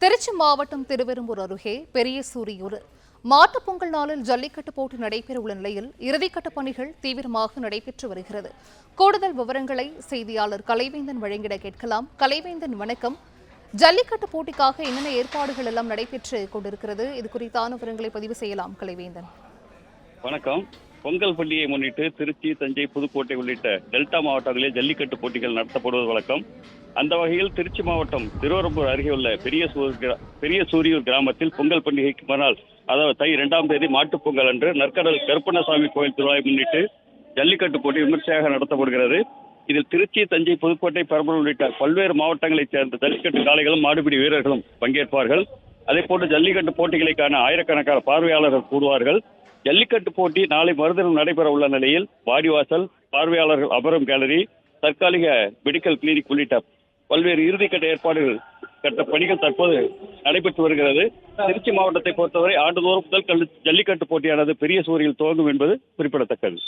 திருச்சி மாவட்டம் திருவெரும்பூர் அருகே பெரிய சூரியூர் மாட்டுப் பொங்கல் நாளில் ஜல்லிக்கட்டு போட்டி நடைபெறவுள்ள நிலையில் இறுதிக்கட்ட பணிகள் தீவிரமாக நடைபெற்று வருகிறது. கூடுதல் விவரங்களை செய்தியாளர் கலைவேந்தன் வழங்கிட கேட்கலாம். கலைவேந்தன், வணக்கம். ஜல்லிக்கட்டு போட்டிக்காக என்னென்ன ஏற்பாடுகள் எல்லாம் நடைபெற்று கொண்டிருக்கிறது? இது குறித்தான விவரங்களை பதிவு செய்யலாம் கலைவேந்தன். வணக்கம். பொங்கல் பண்டிகையை முன்னிட்டு திருச்சி, தஞ்சை, புதுக்கோட்டை உள்ளிட்ட டெல்டா மாவட்டங்களில் ஜல்லிக்கட்டு போட்டிகள் நடத்தப்படுவது வழக்கம். அந்த வகையில் திருச்சி மாவட்டம் திருவெரும்பூர் அருகே உள்ள பெரிய சூரியூர் கிராமத்தில் பொங்கல் பண்டிகைக்கு மறுநாள், அதாவது தை 2ஆம் தேதி மாட்டுப் பொங்கல் அன்று நற்கடல் கருப்பண்ணசாமி கோயில் திருவிழாவை முன்னிட்டு ஜல்லிக்கட்டு போட்டி விமர்சையாக நடத்தப்படுகிறது. இதில் திருச்சி, தஞ்சை, புதுக்கோட்டை, பெரம்பலூர் உள்ளிட்ட பல்வேறு மாவட்டங்களைச் சேர்ந்த ஜல்லிக்கட்டு காளைகளும் மாடுபிடி வீரர்களும் பங்கேற்பார்கள். அதேபோன்று ஜல்லிக்கட்டு போட்டிகளை காண ஆயிரக்கணக்கான பார்வையாளர்கள் கூடுவார்கள். ஜல்லிக்கட்டு போட்டி நாளை மறுதினம் நடைபெற உள்ள நிலையில் வாடிவாசல், பார்வையாளர்கள் அமரும் கேலரி, தற்காலிக மெடிக்கல் கிளினிக் உள்ளிட்ட பல்வேறு இறுதிக்கட்ட ஏற்பாடுகள் கட்ட பணிகள் தற்போது நடைபெற்று வருகிறது. திருச்சி மாவட்டத்தை பொறுத்தவரை ஆண்டுதோறும் முதல் ஜல்லிக்கட்டு போட்டியானது பெரிய சூரியில் துவங்கும் என்பது குறிப்பிடத்தக்கது.